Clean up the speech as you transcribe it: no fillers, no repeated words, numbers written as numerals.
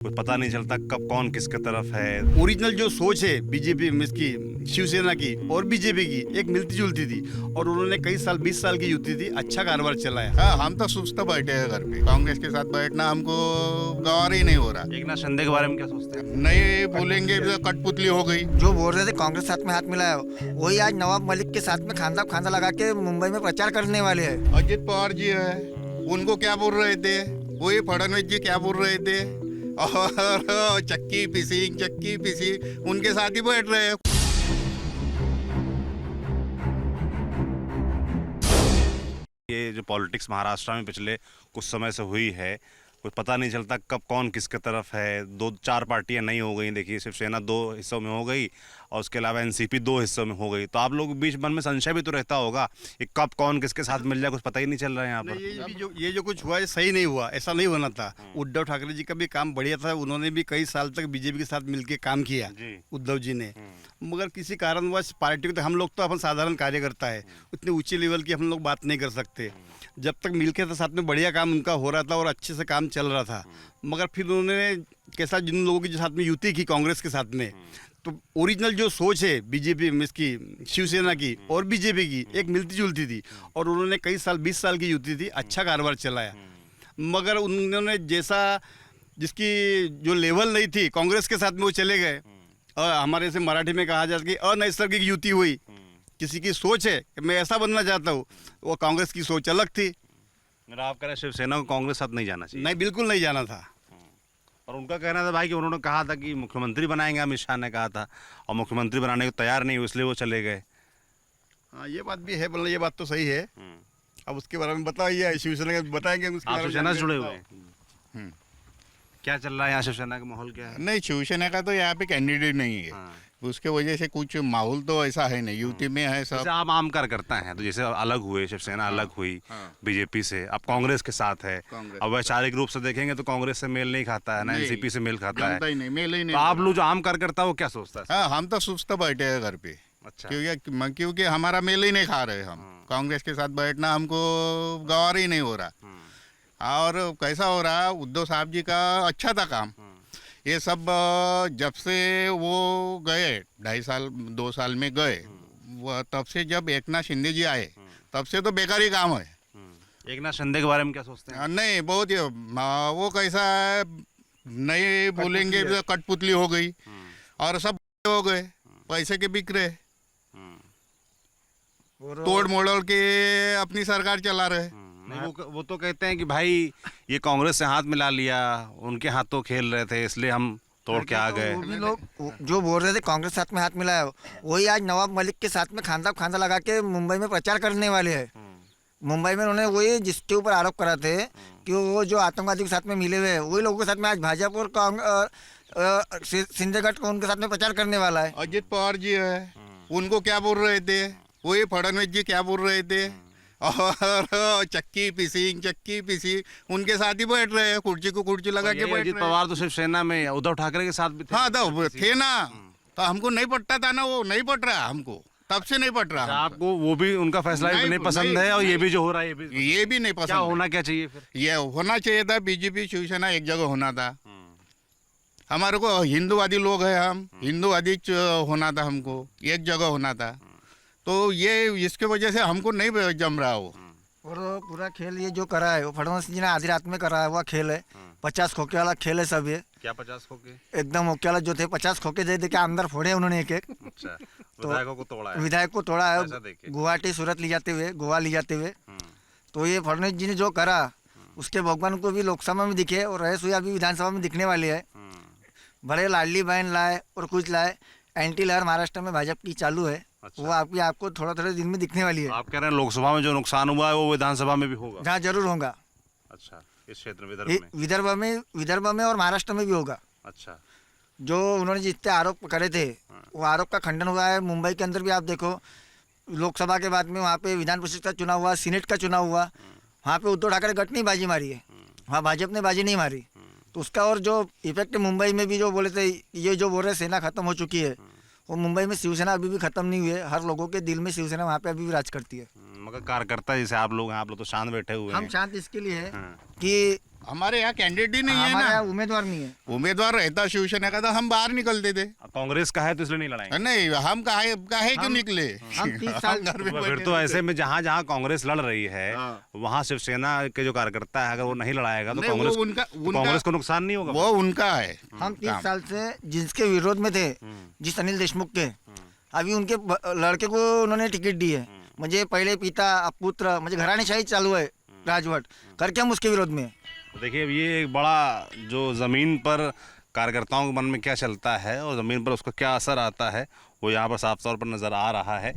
कुछ पता नहीं चलता कब कौन किसके तरफ है। ओरिजिनल जो सोच है बीजेपी की, शिवसेना की और बीजेपी की एक मिलती जुलती थी और उन्होंने कई साल 20 साल की युति थी, अच्छा कारोबार चलाया। हाँ, हम तो सुस्त बैठे हैं घर पे। कांग्रेस के साथ बैठना हमको गवार ही नहीं हो रहा। एकनाथ शिंदे के बारे में क्या सोचते हैं? नहीं बोलेंगे तो कठपुतली हो गई। जो बोल रहे थे कांग्रेस साथ में हाथ मिलाया वही आज नवाब मलिक के साथ में खांदा खांदा लगा के मुंबई में प्रचार करने वाले हैं। अजित पवार जी है, उनको क्या बोल रहे थे, वही फडणवीस जी क्या बोल रहे थे, और चक्की पिसी उनके साथ ही बैठ रहे हैं। ये जो पॉलिटिक्स महाराष्ट्र में पिछले कुछ समय से हुई है, कुछ पता नहीं चलता कब कौन किसके तरफ है। 2-4 पार्टियां नहीं हो गई। देखिए, शिवसेना 2 हिस्सों में हो गई और उसके अलावा एनसीपी 2 हिस्सों में हो गई। तो आप लोग बीच मन में संशय भी तो रहता होगा कि कब कौन किसके साथ मिल जाए, कुछ पता ही नहीं चल रहा है यहाँ पर। ये जो कुछ हुआ है सही नहीं हुआ, ऐसा नहीं होना था। उद्धव ठाकरे जी का भी काम बढ़िया था, उन्होंने भी कई साल तक बीजेपी के साथ मिलकर काम किया उद्धव जी ने। मगर किसी कारणवश पार्टी को, तो हम लोग तो अपन साधारण कार्यकर्ता है, उतने ऊंचे लेवल की हम लोग बात नहीं कर सकते। जब तक मिलके तो साथ में बढ़िया काम उनका हो रहा था और अच्छे से काम चल रहा था। मगर फिर उन्होंने कैसा, जिन लोगों के साथ में युति की कांग्रेस के साथ में, तो ओरिजिनल जो सोच है बीजेपी की, शिवसेना की और बीजेपी की एक मिलती जुलती थी और उन्होंने कई साल 20 साल की युति थी, अच्छा कारोबार चलाया। मगर उन्होंने जैसा जिसकी जो लेवल नहीं थी कांग्रेस के साथ में वो चले गए। और हमारे से मराठी में कहा जाता है कि अनैसर्गिक युति हुई। किसी की सोच है कि मैं ऐसा बनना चाहता हूँ, वो कांग्रेस की सोच अलग थी। मेरा आप कह रहे हैं शिवसेना को कांग्रेस साथ नहीं जाना चाहिए? नहीं, बिल्कुल नहीं जाना था। और उनका कहना था भाई कि उन्होंने कहा था कि मुख्यमंत्री बनाएंगे, अमित शाह ने कहा था, और मुख्यमंत्री बनाने को तैयार नहीं हुए, इसलिए वो चले गए। हाँ, ये बात भी है, बोलना ये बात तो सही है। अब उसके बारे में बताइए, शिवसेना के बताएंगे उसके आप बारे में। शिवसेना से जुड़े हुए हैं? क्या चल रहा है यहाँ? शिवसेना का माहौल क्या है? नहीं, शिवसेना का तो यहाँ पे कैंडिडेट नहीं है। हाँ। उसके वजह से कुछ माहौल तो ऐसा है नहीं, यूपी में है सब। जैसे आप आम कार्यकर्ता हैं, तो जैसे अलग हुए, शिवसेना अलग हुई बीजेपी से, अब कांग्रेस के साथ है। अब वैचारिक रूप से देखेंगे तो कांग्रेस से मेल नहीं खाता है ना, एनसीपी से मेल खाता है। जानता ही नहीं, मेल ही नहीं। तो आप लोग जो आम कार्यकर्ता वो क्या सोचता है? हाँ, हम तो सुस्त बैठे हैं घर पे। अच्छा। क्योंकि हमारा मेल ही नहीं खा रहे हम। कांग्रेस के साथ बैठना हमको गवार ही नहीं हो रहा। और कैसा हो रहा, उद्धव साहब जी का अच्छा था काम। ये सब जब से वो गए 2.5 साल 2 साल में गए, वो तब से जब एकनाथ शिंदे जी आए तब से तो बेकार ही काम है। एकनाथ शिंदे के बारे में क्या सोचते हैं? नहीं, बहुत वो कैसा है, नहीं बोलेंगे तो कठपुतली हो गई और सब हो गए, पैसे के बिक रहे, तोड़ मोड़ के अपनी सरकार चला रहे। नहीं, वो तो कहते हैं कि भाई ये कांग्रेस से हाथ मिला लिया, उनके हाथों खेल रहे थे, इसलिए हम तोड़ के आ गए। वो भी लोग जो बोल रहे थे कांग्रेस साथ में हाथ मिलाया वही आज नवाब मलिक के साथ में खांदा खांदा लगा के मुंबई में प्रचार करने वाले हैं। मुंबई में उन्होंने वही जिसके ऊपर आरोप करा थे कि वो जो आतंकवादी के साथ में मिले हुए हैं, वही लोगों के साथ में आज भाजपा और शिंदे गठ उनके साथ में प्रचार करने वाला है। अजित पवार जी है, उनको क्या बोल रहे थे, वही फडणवीस जी क्या बोल रहे थे, और चक्की पिसी उनके साथ ही बैठ रहे हैं, कुर्सी को कुर्सी लगा के बैठ अजित रहे हैं। पवार तो शिवसेना में उद्धव ठाकरे के साथ भी थे। हाँ, तो थे ना, तो हमको नहीं पटता था ना, वो नहीं पट रहा हमको, तब से नहीं पट रहा हमको। आपको वो भी उनका फैसला भी नहीं पसंद है, और ये भी जो हो रहा है ये भी नहीं क्या पसंद। होना क्या चाहिए फिर? ये होना चाहिए था, बीजेपी शिवसेना एक जगह होना था। हमारे को हिंदूवादी लोग हैं, हम हिंदूवादी होना था, हमको एक जगह होना था। तो ये इसके वजह से हमको नहीं जम रहा वो। और पूरा खेल ये जो करा है वो फडणवीस जी ने आधी रात में करा है, वह खेल है 50 खोखे वाला खेल है सब। ये क्या 50 खोके? एकदम खोखे वाला जो थे 50 खोखे दे के अंदर फोड़े उन्होंने एक एक। अच्छा, विधायकों को तोड़ा है। विधायक को तोड़ा ऐसा है, देखे। गुवाहाटी सूरत ले जाते हुए, गोवा ले जाते हुए। तो ये फडणवीस जी ने जो करा उसके भगवान को भी लोकसभा में दिखे और रहे सुई अभी विधानसभा में दिखने वाले है। बड़े लाडली बहन लाए और कुछ लाए, एंटी लहर महाराष्ट्र में भाजपा की चालू है। अच्छा। वो आपको थोड़ा थोड़े दिन में दिखने वाली है। आप कह रहे हैं लोकसभा में जो नुकसान हुआ है वो विधानसभा में भी होगा? जहाँ जरूर होगा। अच्छा, इस क्षेत्र में, विदर्भ में? विदर्भ में और महाराष्ट्र में भी होगा। अच्छा। जो उन्होंने जितने आरोप करे थे वो आरोप का खंडन हुआ है। मुंबई के अंदर भी आप देखो, लोकसभा के बाद में वहाँ पे विधान परिषद का चुनाव हुआ, सीनेट का चुनाव हुआ, वहाँ पे उद्धव ठाकरे गठ ने बाजी मारी है, वहाँ भाजपा ने बाजी नहीं मारी। तो उसका और जो इफेक्ट मुंबई में भी जो बोले थे, ये जो बोल रहे सेना खत्म हो चुकी है, वो मुंबई में शिवसेना अभी भी खत्म नहीं हुई है। हर लोगों के दिल में शिवसेना वहाँ पे अभी भी राज करती है। मगर कार्यकर्ता जैसे आप लोग हैं, आप लोग तो शांत बैठे हुए हैं। हम शांत इसके लिए है हाँ। कि हमारे यहाँ कैंडिडेट ही नहीं है हमारे ना। यहाँ उम्मीदवार नहीं है। उम्मीदवार रहता शिवसेना का था हम बाहर निकलते थे। कांग्रेस का है तो इसलिए नहीं लड़ाएंगे। नहीं, हम काहे क्यों निकले? हम 30 साल घर में फिर बैठे तो रहते। ऐसे में जहाँ जहाँ कांग्रेस लड़ रही है हाँ। वहाँ शिवसेना के जो कार्यकर्ता है अगर वो नहीं लड़ाएगा तो नहीं, वो कांग्रेस उनका कांग्रेस को नुकसान नहीं होगा। वो उनका है। हम 30 काम। साल से जिसके विरोध में थे, जिस अनिल देशमुख के, अभी उनके लड़के को उन्होंने टिकट दी है। मुझे पहले पिता अब पुत्र, मुझे घरानेशाही चालू है राजवट करके हम उसके विरोध में हैं। देखिए अब ये एक बड़ा जो ज़मीन पर कार्यकर्ताओं के मन में क्या चलता है और ज़मीन पर उसका क्या असर आता है वो यहाँ पर साफ तौर पर नज़र आ रहा है।